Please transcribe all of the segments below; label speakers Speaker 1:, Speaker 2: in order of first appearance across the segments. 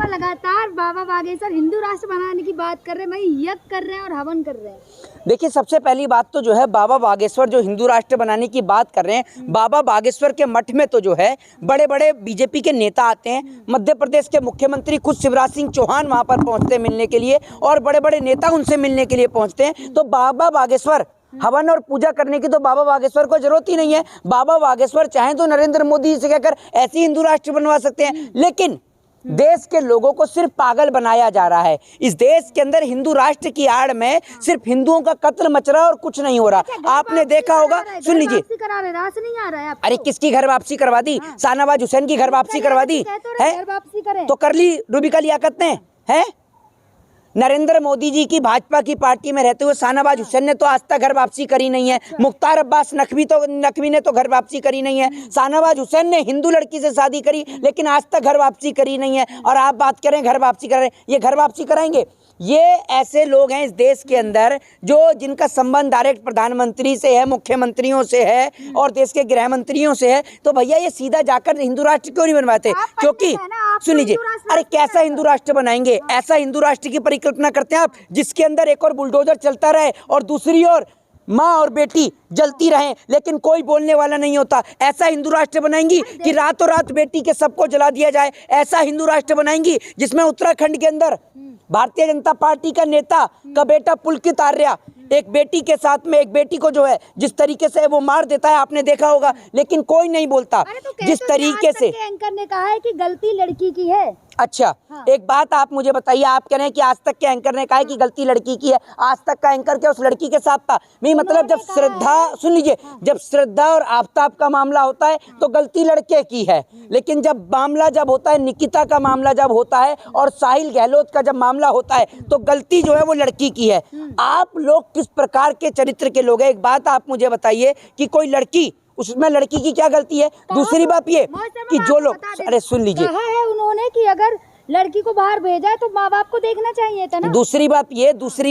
Speaker 1: भाजपा लगातार बाबा बागेश्वर हिंदू राष्ट्र बनाने की बात कर रहे हैं, वही यज्ञ कर रहे हैं और हवन कर रहे हैं।
Speaker 2: देखिए, सबसे पहली बात तो जो है बाबा बागेश्वर जो हिंदू राष्ट्र बनाने की बात कर रहे हैं, बाबा बागेश्वर के मठ में तो जो है बड़े बड़े बीजेपी के नेता आते हैं। मध्य प्रदेश के मुख्यमंत्री खुद शिवराज सिंह चौहान वहां पर पहुंचते हैं मिलने के लिए, और बड़े बड़े नेता उनसे मिलने के लिए पहुंचते हैं। तो बाबा बागेश्वर हवन और पूजा करने की तो बाबा बागेश्वर को जरूरत ही नहीं है। बाबा बागेश्वर चाहें तो नरेंद्र मोदी से कहकर ऐसे हिंदू राष्ट्र बनवा सकते हैं, लेकिन देश के लोगों को सिर्फ पागल बनाया जा रहा है। इस देश के अंदर हिंदू राष्ट्र की आड़ में सिर्फ हिंदुओं का कत्ल मच रहा है और कुछ नहीं हो रहा। आपने देखा होगा, सुन लीजिए, अरे किसकी घर वापसी करवा दी? शाहनवाज हुसैन की घर वापसी करवा दी है, तो कर ली रूबिका लियाकत ने, है? नरेंद्र मोदी जी की भाजपा की पार्टी में रहते हुए शाहनवाज हुसैन ने तो आज तक घर वापसी करी नहीं है। मुख्तार अब्बास नकवी ने तो घर वापसी करी नहीं है। शाहनवाज हुसैन ने हिंदू लड़की से शादी करी लेकिन आज तक घर वापसी करी नहीं है, और आप बात करें घर वापसी कर रहे हैं, ये घर वापसी कराएंगे? ये ऐसे लोग हैं इस देश के अंदर जो जिनका संबंध डायरेक्ट प्रधानमंत्री से है, मुख्यमंत्रियों से है और देश के गृह मंत्रियों से है। तो भैया ये सीधा जाकर हिंदू राष्ट्र क्यों नहीं बनवाते? क्योंकि सुन लीजिए, अरे कैसा हिंदू राष्ट्र बनाएंगे? ऐसा हिंदू राष्ट्र की परिकल्पना करते हैं आप जिसके अंदर एक और बुलडोजर चलता रहे और दूसरी ओर माँ और बेटी जलती रहें, लेकिन कोई बोलने वाला नहीं होता। ऐसा हिंदू राष्ट्र बनाएंगी कि रातों रात बेटी के सबको जला दिया जाए? ऐसा हिंदू राष्ट्र बनाएंगी जिसमें उत्तराखंड के अंदर भारतीय जनता पार्टी का नेता का बेटा पुलकित आर्या एक बेटी के साथ में एक बेटी को जो है जिस तरीके से वो मार देता है, आपने देखा होगा, लेकिन कोई नहीं बोलता।
Speaker 1: तो
Speaker 2: जिस तरीके से
Speaker 1: एंकर ने कहा है कि गलती लड़की की है।
Speaker 2: अच्छा, हाँ। एक बात आप मुझे बताइए, आप कह रहे हैं कि आज तक के एंकर ने कहा है कि गलती लड़की की है। आज तक का एंकर क्या उस लड़की के साथ था? नहीं, मतलब जब श्रद्धा, सुन लीजिए, जब श्रद्धा और आफताब का मामला होता है तो गलती लड़के की है, लेकिन जब मामला जब होता है, निकिता का मामला जब होता है और साहिल गहलोत का जब मामला होता है तो गलती जो है वो लड़की की है। आप लोग किस प्रकार के चरित्र के लोग हैं? एक बात आप मुझे बताइए कि कोई लड़की, उसमें लड़की की क्या गलती है? दूसरी बात ये कि जो लोग, अरे सुन लीजिए,
Speaker 1: कहा है उन्होंने कि अगर लड़की को बाहर भेजा है तो माँ बाप को देखना चाहिए था ना। दूसरी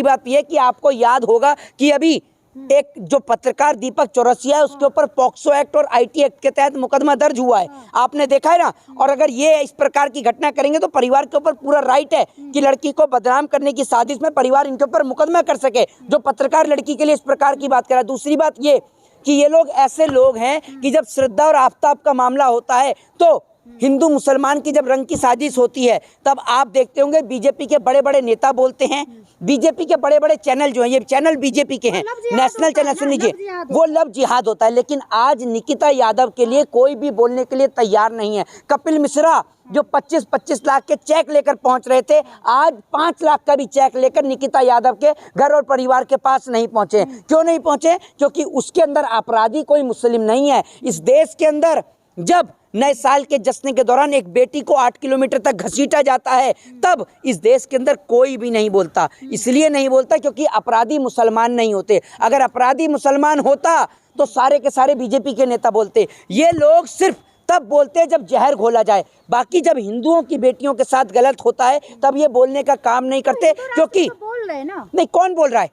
Speaker 1: बात
Speaker 2: ये कि आपको याद होगा कि अभी एक जो पत्रकार दीपक चौरसिया है उसके ऊपर पॉक्सो एक्ट और IT एक्ट के तहत मुकदमा दर्ज हुआ है, आपने देखा है ना। और अगर ये इस प्रकार की घटना करेंगे तो परिवार के ऊपर पूरा राइट है कि लड़की को बदनाम करने की साजिश में परिवार इनके ऊपर मुकदमा कर सके, जो पत्रकार लड़की के लिए इस प्रकार की बात कर रहा है। दूसरी बात ये कि ये लोग ऐसे लोग हैं कि जब श्रद्धा और आफताब का मामला होता है तो हिंदू मुसलमान की जब रंग की साजिश होती है तब आप देखते होंगे बीजेपी के बड़े बड़े नेता बोलते हैं, बीजेपी के बड़े बड़े चैनल जो हैं, ये चैनल बीजेपी के हैं, नेशनल चैनल, सुन लीजिए, वो लव जिहाद होता है। लेकिन आज निकिता यादव के लिए कोई भी बोलने के लिए तैयार नहीं है। कपिल मिश्रा जो 25-25 लाख के चेक लेकर पहुंच रहे थे, आज 5 लाख का भी चेक लेकर निकिता यादव के घर और परिवार के पास नहीं पहुंचे। क्यों नहीं पहुंचे? क्योंकि उसके अंदर अपराधी कोई मुस्लिम नहीं है। इस देश के अंदर जब नए साल के जश्न के दौरान एक बेटी को 8 किलोमीटर तक घसीटा जाता है तब इस देश के अंदर कोई भी नहीं बोलता। इसलिए नहीं बोलता क्योंकि अपराधी मुसलमान नहीं होते। अगर अपराधी मुसलमान होता तो सारे के सारे बीजेपी के नेता बोलते। ये लोग सिर्फ तब बोलते हैं जब जहर घोला जाए, बाकी जब हिंदुओं की बेटियों के साथ गलत होता है तब ये बोलने का काम नहीं करते। क्योंकि
Speaker 1: बोल रहे हैं ना,
Speaker 2: नहीं, कौन बोल रहा है?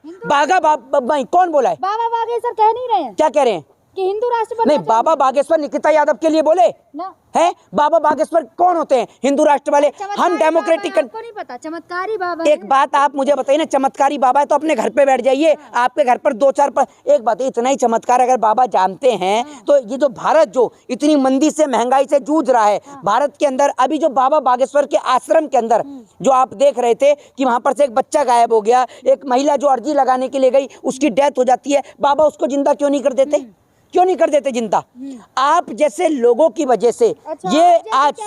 Speaker 2: कौन बोला है?
Speaker 1: बाबा बागेश्वर कह नहीं रहे हैं?
Speaker 2: क्या कह रहे हैं
Speaker 1: कि हिंदू राष्ट्र
Speaker 2: नहीं, बाबा बागेश्वर निकिता यादव के लिए बोले
Speaker 1: ना
Speaker 2: है। बाबा बागेश्वर कौन होते हैं? हिंदू राष्ट्र वाले। हम डेमोक्रेटिक,
Speaker 1: आपको नहीं पता? चमत्कारी बाबा।
Speaker 2: एक बात आप मुझे बताइए ना, चमत्कारी बाबा है तो अपने घर पे बैठ जाइए, आपके घर पर 2-4 एक बात है, इतना ही चमत्कार अगर बाबा जानते हैं तो ये जो भारत जो इतनी मंदी से, महंगाई से जूझ रहा है, भारत के अंदर अभी जो बाबा बागेश्वर के आश्रम के अंदर जो आप देख रहे थे कि वहां पर से एक बच्चा गायब हो गया, एक महिला जो अर्जी लगाने के लिए गई उसकी डेथ हो जाती है, बाबा उसको जिंदा क्यों नहीं कर देते? क्यों नहीं कर देते जिंदा? आप जैसे लोगों की वजह से ये आज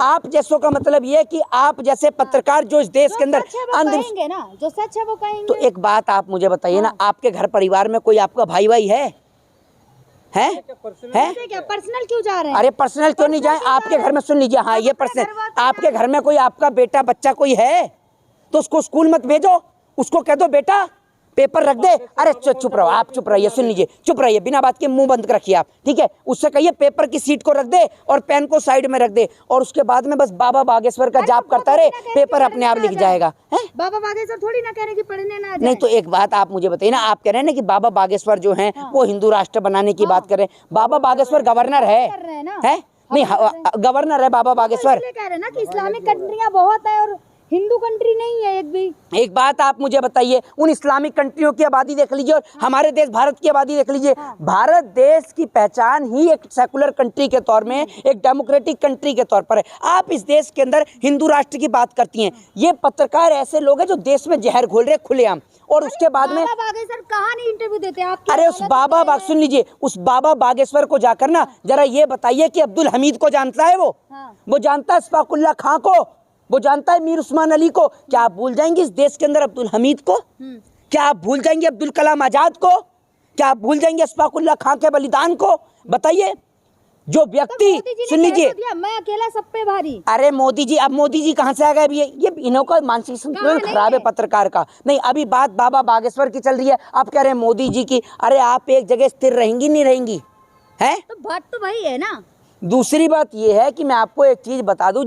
Speaker 2: आप जैसों का मतलब ये कि आप जैसे पत्रकार जो इस देश के अंदर
Speaker 1: कहेंगे ना, जो सच है वो कहेंगे।
Speaker 2: तो एक बात आप मुझे बताइए ना, आपके घर परिवार में कोई आपका भाई है?
Speaker 1: पर्सनल क्यों जा रहे हैं?
Speaker 2: अरे पर्सनल क्यों नहीं जाए? आपके घर में, सुन लीजिए, हाँ ये पर्सनल, आपके घर में कोई आपका बेटा बच्चा कोई है तो उसको स्कूल मत भेजो, उसको कह दो बेटा पेपर रख दे। अरे चुप रहो, आप चुप रहिए, सुन लीजिए, चुप रहिए, बिना बात के मुंह बंद रखिए आप, ठीक है? उससे कहिए पेपर की सीट को रख दे और पेन को साइड में रख दे, और उसके बाद में बस बाबा बागेश्वर का जाप करता रहे, पेपर अपने आप लिख जाएगा।
Speaker 1: बाबा बागेश्वर थोड़ी ना कह रहे कि पढ़ने ना जाए।
Speaker 2: नहीं तो एक बात आप मुझे बताइए ना, आप कह रहे हैं ना कि बाबा बागेश्वर जो हैं वो हिंदू राष्ट्र बनाने की बात कर रहे हैं। बाबा बागेश्वर गवर्नर है? नहीं गवर्नर है बाबा बागेश्वर।
Speaker 1: इसलिए कह रहे हैं ना कि इस्लामिक कंट्रियां बहुत है और हिंदू कंट्री नहीं है एक भी।
Speaker 2: एक बात आप मुझे बताइए, उन इस्लामिक कंट्रियों की आबादी देख लीजिए और हमारे देश भारत की आबादी देख लीजिए। भारत देश की पहचान ही एक सेकुलर कंट्री के तौर में, एक डेमोक्रेटिक कंट्री के तौर पर है। आप इस देश के अंदर हिंदू राष्ट्र की बात करती हैं। ये पत्रकार ऐसे लोग हैं जो देश में जहर घोल रहे खुलेआम, और उसके बाद में
Speaker 1: बाबा बागेश्वर कहाँ नहीं इंटरव्यू देते आप?
Speaker 2: अरे उस बाबा बाग सुन लीजिए, उस बाबा बागेश्वर को जाकर ना जरा ये बताइए कि अब्दुल हमीद को जानता है वो जानता है इस्फाकुल्ला खां को, वो जानता है मीर उस्मान अली को। क्या आप भूल जाएंगे इस देश के अंदर अब्दुल हमीद को? क्या आप भूल जाएंगे अब्दुल कलाम आजाद को? क्या आप भूल जाएंगे इस्फाकुल्ला खां के बलिदान को? बताइए। जो व्यक्ति सुन लीजिए,
Speaker 1: मैं अकेला सब पे भारी।
Speaker 2: अरे मोदी जी, अब मोदी जी कहाँ से आ गए? अभी ये इन्हों का मानसिक संतुलन खराब है पत्रकार का। नहीं, अभी बात बाबा बागेश्वर की चल रही है, आप कह रहे हैं मोदी जी की। अरे आप एक जगह स्थिर रहेंगी नहीं रहेंगी है?
Speaker 1: तो बात तो वही है ना।
Speaker 2: दूसरी बात ये है कि मैं आपको एक चीज बता दूं,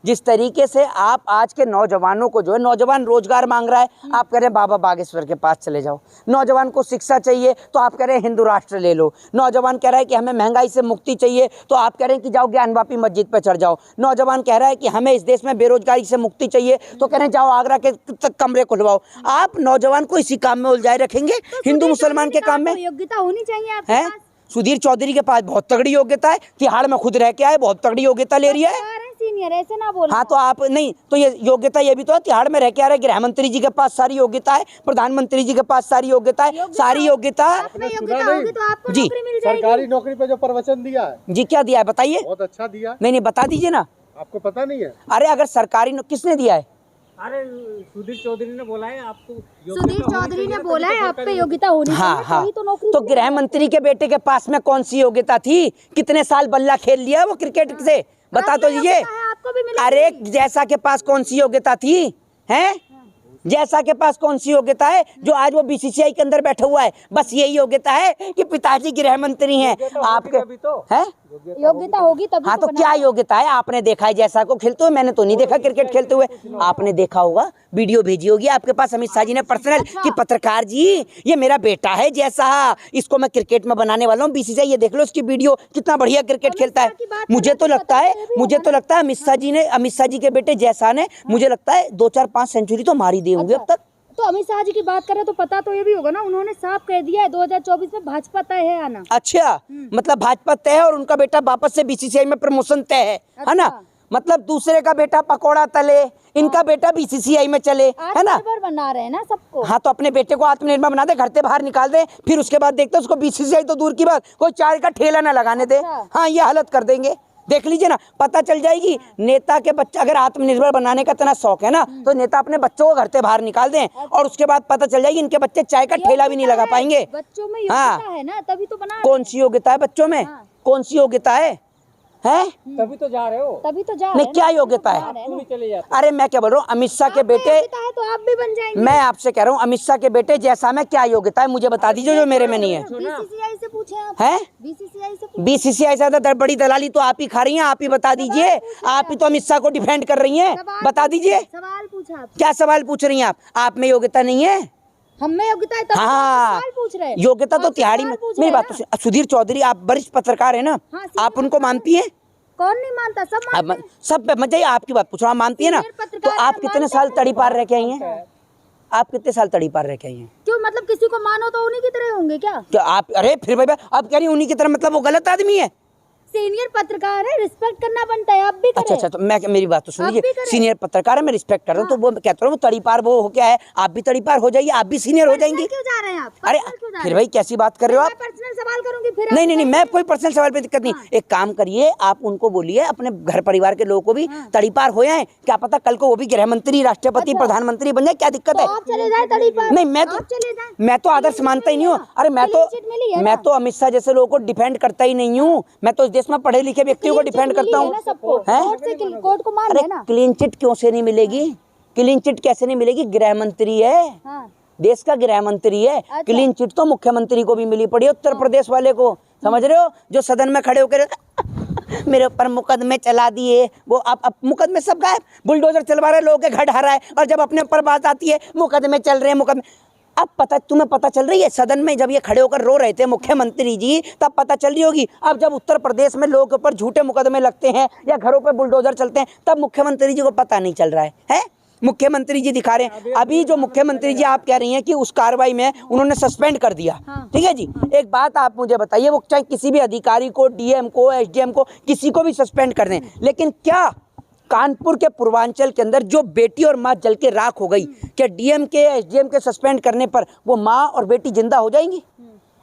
Speaker 2: जिस तरीके से आप आज के नौजवानों को, जो है नौजवान रोजगार मांग रहा है, आप कह रहे हैं बाबा बागेश्वर के पास चले जाओ। नौजवान को शिक्षा चाहिए तो आप कह रहे हैं हिंदू राष्ट्र ले लो। नौजवान कह रहा है कि हमें महंगाई से मुक्ति चाहिए तो आप कह रहे हैं कि जाओ ज्ञानवापी मस्जिद पर चढ़ जाओ। नौजवान कह रहा है कि हमें इस देश में बेरोजगारी से मुक्ति चाहिए तो कह रहे हैं जाओ आगरा के कमरे खुलवाओ। आप नौजवान को इसी काम में उलझाए रखेंगे, हिंदू मुसलमान के काम में।
Speaker 1: योग्यता होनी चाहिए आपके
Speaker 2: है
Speaker 1: पास।
Speaker 2: सुधीर चौधरी के पास बहुत तगड़ी योग्यता है, तिहाड़ में खुद रह के आए, बहुत तगड़ी योग्यता ले रही है।
Speaker 1: सीनियर ऐसे ना बोलो।
Speaker 2: हाँ तो आप नहीं तो ये योग्यता ये भी तो है, तिहाड़ में रह के आ रहे। गृह मंत्री जी के पास सारी योग्यता है, प्रधानमंत्री जी के पास सारी योग्यता है, सारी योग्यता
Speaker 1: होगी तो आपको
Speaker 2: जी।
Speaker 1: नौकरी मिल जाएगी।
Speaker 3: सरकारी नौकरी पे जो प्रवचन दिया है
Speaker 2: जी, क्या दिया है बताइए?
Speaker 3: बहुत अच्छा दिया।
Speaker 2: नहीं बता दीजिए ना,
Speaker 3: आपको पता नहीं है?
Speaker 2: अरे अगर सरकारी किसने दिया है?
Speaker 4: अरे सुधीर चौधरी ने बोला है आपको,
Speaker 1: सुधीर चौधरी ने बोला है आप पे योग्यता होनी चाहिए,
Speaker 2: हाँ
Speaker 1: तभी तो नौकरी
Speaker 2: तो
Speaker 1: मिलेगी।
Speaker 2: गृह मंत्री के बेटे के पास में कौन सी योग्यता थी? कितने साल बल्ला खेल लिया वो क्रिकेट से, बता तो दीजिए।
Speaker 1: आपको भी मिलेगी।
Speaker 2: अरे जैसा के पास कौन सी योग्यता थी? हैं? जैसा के पास कौन सी योग्यता है जो आज वो बीसीसीआई के अंदर बैठा हुआ है? बस यही योग्यता है कि पिताजी गृह मंत्री हैं आपके, हैं?
Speaker 1: योग्यता होगी तभी।
Speaker 2: हाँ तो क्या योग्यता है? आपने देखा है जैसा को खेलते हुए? मैंने तो नहीं देखा क्रिकेट खेलते हुए। आपने देखा होगा, वीडियो भेजी होगी आपके पास अमित शाह जी ने पर्सनल कि पत्रकार जी ये मेरा बेटा है जैसा, इसको मैं क्रिकेट में बनाने वाला हूँ। बीसीसीआई ये देख लो इसकी वीडियो, कितना बढ़िया क्रिकेट खेलता है। मुझे तो लगता है अमित शाह जी के बेटे जैसा ने, मुझे लगता है 2, 4, 5 सेंचुरी तो मारी दी होंगे अब तक।
Speaker 1: तो अमित शाह जी की बात करें तो पता तो ये भी होगा ना, उन्होंने साफ कह दिया है 2024 में भाजपा तय है आना।
Speaker 2: अच्छा, मतलब भाजपा तय है और उनका बेटा वापस से बीसीसीआई में प्रमोशन तय है ना? मतलब दूसरे का बेटा पकोड़ा तले, इनका बेटा बीसीसीआई में चले, है ना?
Speaker 1: आत्मनिर्भर बना रहे हैं ना सबको।
Speaker 2: हाँ तो अपने बेटे को आत्मनिर्भर बना दे, घर से बाहर निकाल दे, फिर उसके बाद देखते उसको बीसीसीआई तो दूर की बात, कोई चाय का ठेला ना लगाने दे। हाँ ये हालत कर देंगे, देख लीजिए ना, पता चल जाएगी। नेता के बच्चे अगर आत्मनिर्भर बनाने का इतना शौक है ना तो नेता अपने बच्चों को घर से बाहर निकाल दें और उसके बाद पता चल जाएगी इनके बच्चे चाय का ठेला भी नहीं लगा पाएंगे।
Speaker 1: बच्चों में योग्यता है ना, तभी तो बना।
Speaker 2: कौन सी योग्यता है बच्चों में? कौन सी योग्यता है?
Speaker 4: तभी तो जा रहे हो।
Speaker 1: तभी तो जा
Speaker 2: नहीं, क्या योग्यता है?
Speaker 4: क्यों नहीं चले जाते?
Speaker 2: अरे मैं क्या बोल रहा हूँ, अमित शाह के बेटे,
Speaker 1: है तो आप भी बन जाएंगे।
Speaker 2: मैं आपसे कह रहा हूँ अमित शाह के बेटे जैसा मैं क्या योग्यता है मुझे बता दीजिए जो मेरे में नहीं है।
Speaker 1: बीसीसीआई से पूछे आप।
Speaker 2: हैं? बीसीसीआई से बड़ी दलाली तो आप ही खा रही हैं, आप ही बता दीजिए। आप ही तो अमित शाह को डिफेंड कर रही हैं, बता दीजिए।
Speaker 1: सवाल पूछा आप।
Speaker 2: क्या सवाल पूछ रही हैं आप में योग्यता नहीं है?
Speaker 1: हमें योग्यता है तब
Speaker 2: हाँ,
Speaker 1: सवाल पूछ रहे हैं।
Speaker 2: योग्यता तो तिहाड़ी में। मेरी बात तो सुधीर चौधरी, आप वरिष्ठ पत्रकार है ना, आप उनको मानती हैं?
Speaker 1: कौन नहीं मानता, सब मानते हैं।
Speaker 2: सब मत जाइए, आपकी बात पूछ रहा हूँ, मानती है ना? तो आप कितने साल तड़ी पार रह के आई हैं? आप कितने साल तड़ी पार रह के आई हैं?
Speaker 1: क्यों, मतलब किसी को मानो तो उन्हीं की तरह होंगे क्या?
Speaker 2: क्या आप, अरे फिर भाई आप कह रही उन्हीं की तरह, मतलब वो गलत आदमी है?
Speaker 1: सीनियर पत्रकार है, रिस्पेक्ट करना बनता है, आप भी करें।
Speaker 2: अच्छा तो मैं, मेरी बात तो सुनिए, सीनियर पत्रकार है, मैं रिस्पेक्ट कर रहा हूँ, तो वो कहता हूँ वो तड़ी पार वो हो क्या है, आप भी तड़ी पार हो जाइए, आप भी सीनियर हो जाएंगे।
Speaker 1: क्यों जा रहे हैं आप?
Speaker 2: अरे फिर भाई कैसी बात कर रहे हो आप?
Speaker 1: पर्सनल सवाल करूंगी फिर।
Speaker 2: नहीं, मैं कोई पर्सनल सवाल पे दिक्कत नहीं। एक काम करिए, आप उनको बोलिए अपने घर परिवार के लोगों को भी तड़ी पार हो जाए, क्या पता कल को वो भी गृह मंत्री, राष्ट्रपति, प्रधानमंत्री बन जाए, क्या दिक्कत है?
Speaker 1: आप चले जाए तड़ी पार।
Speaker 2: नहीं, मैं तो आदर्श मानता ही नहीं हूँ। अरे मैं तो अमित शाह जैसे लोगों को डिफेंड करता ही नहीं हूँ। मैं तो इस देश में पढ़े लिखे व्यक्तियों को डिफेंड करता हूँ।
Speaker 1: कोर्ट को मान
Speaker 2: अरे क्लीन चिट क्यों से नहीं मिलेगी? क्लीन चिट कैसे नहीं मिलेगी? गृह मंत्री है, देश का गृह मंत्री है। क्लीन चिट तो मुख्यमंत्री को भी मिली पड़ी है, उत्तर प्रदेश वाले को, समझ रहे हो? जो सदन में खड़े होकर मेरे ऊपर मुकदमे चला दिए, वो अब मुकदमे सब गायब, बुलडोजर चलवा रहे, लोगों के घर ढा रहा है, और जब अपने ऊपर बात आती है मुकदमे चल रहे हैं, मुकदमे। अब तुम्हें पता चल रही है सदन में जब ये खड़े होकर रो रहे थे मुख्यमंत्री जी, तब पता चल रही होगी। अब जब उत्तर प्रदेश में लोगों के ऊपर झूठे मुकदमे लगते हैं या घरों पर बुलडोजर चलते हैं, तब मुख्यमंत्री जी को पता नहीं चल रहा है? मुख्यमंत्री जी दिखा रहे हैं। अभी जो मुख्यमंत्री जी आप कह रही हैं कि उस कार्रवाई में उन्होंने सस्पेंड कर दिया, ठीक है जी। एक बात आप मुझे बताइए, वो चाहे किसी भी अधिकारी को, डीएम को, एसडीएम को, किसी को भी सस्पेंड कर दें, लेकिन क्या कानपुर के पूर्वांचल के अंदर जो बेटी और माँ जल के राख हो गई, क्या डीएम के, एसडीएम के सस्पेंड करने पर वो माँ और बेटी जिंदा हो जाएंगी?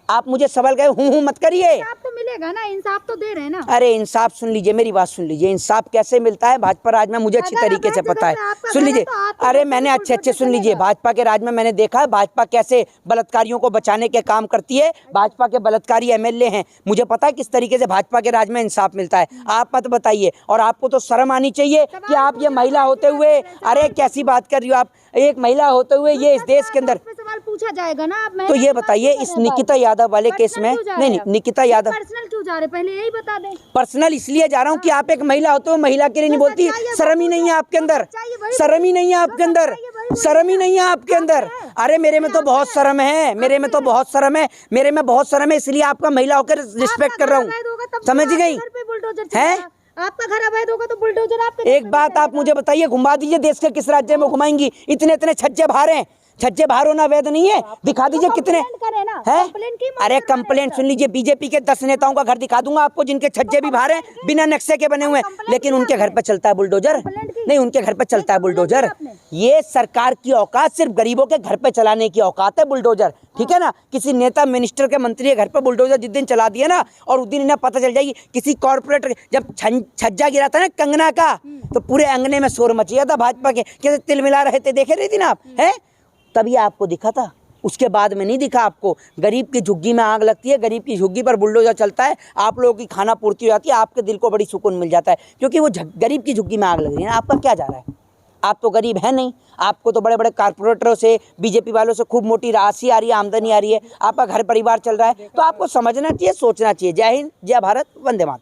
Speaker 2: आप मुझे सवाल कहे हूँ मत करिए।
Speaker 1: इंसाफ तो मिलेगा ना, इंसाफ तो दे रहे हैं ना।
Speaker 2: अरे इंसाफ सुन लीजिए, मेरी बात सुन लीजिए। इंसाफ कैसे मिलता है भाजपा राज में, मुझे अच्छी तरीके से पता है। सुन लीजिए, अरे मैंने अच्छे सुन लीजिए, भाजपा के राज में मैंने देखा है भाजपा कैसे बलात्कारियों को बचाने के काम करती है। भाजपा के बलात्कारी एमएलए हैं, मुझे पता है किस तरीके से भाजपा के राज में इंसाफ मिलता है। आप मत बताइए। और आपको तो शर्म आनी चाहिए कि आप ये महिला होते हुए, अरे कैसी बात कर रही हो आप, एक महिला होते हुए ये इस देश के अंदर
Speaker 1: सवाल पूछा जाएगा ना। आप
Speaker 2: तो ये बताइए, इस निकिता यादव वाले केस में, नहीं निकिता यादव
Speaker 1: पर्सनल क्यों जा रहे, पहले यही बता दें।
Speaker 2: पर्सनल इसलिए जा रहा हूँ कि आप एक महिला होते हो, महिला के लिए नहीं बोलती। शर्म ही नहीं है आपके अंदर, शर्म ही नहीं है आपके अंदर, शर्म ही नहीं है आपके अंदर। अरे मेरे में तो बहुत शर्म है, मेरे में तो बहुत शर्म है, मेरे में बहुत शर्म है, इसलिए आपका महिला होकर रिस्पेक्ट कर रहा हूँ, समझ गई है?
Speaker 1: आपका घर अवैध होगा तो बुलडोजर आपके। एक
Speaker 2: बात आप मुझे बताइए, घुमा दीजिए देश के किस राज्य में घुमाएंगी? इतने छज्जे बाहर हैं, छज्जे बाहर होना वैध नहीं है? दिखा दीजिए कितने हैं। अरे कंप्लेंट सुन लीजिए, बीजेपी के 10 नेताओं का घर दिखा दूंगा आपको जिनके छज्जे भी बाहर हैं, बिना नक्शे के बने हुए हैं, लेकिन उनके घर पे चलता है बुलडोजर? नहीं, उनके घर पे चलता है बुलडोजर। ये सरकार की औकात सिर्फ गरीबों के घर पे चलाने की औकात है बुलडोजर, ठीक है ना? किसी नेता, मिनिस्टर के, मंत्री के घर पे बुलडोजर जिस दिन चला दिया ना, और उस दिन इन्हें पता चल जाएगी। किसी कॉर्पोरेटर जब छज्जा गिरा था ना कंगना का, तो पूरे अंगने में शोर मच गया था भाजपा के, कैसे तिल मिला रहे थे, देखे रही थी ना आप, है? तभी आपको दिखा था, उसके बाद में नहीं दिखा आपको। गरीब की झुग्गी में आग लगती है, गरीब की झुग्गी पर बुलडोजर चलता है, आप लोगों की खाना पूर्ति हो जाती है, आपके दिल को बड़ी सुकून मिल जाता है, क्योंकि वो गरीब की झुग्गी में आग लग रही है। आपका क्या जा रहा है? आप तो गरीब है नहीं, आपको तो बड़े बड़े कारपोरेटरों से, बीजेपी वालों से खूब मोटी राशि आ रही है, आमदनी आ रही है, आपका घर परिवार चल रहा है। तो आपको समझना चाहिए, सोचना चाहिए। जय हिंद, जय भारत, वंदे मातरम।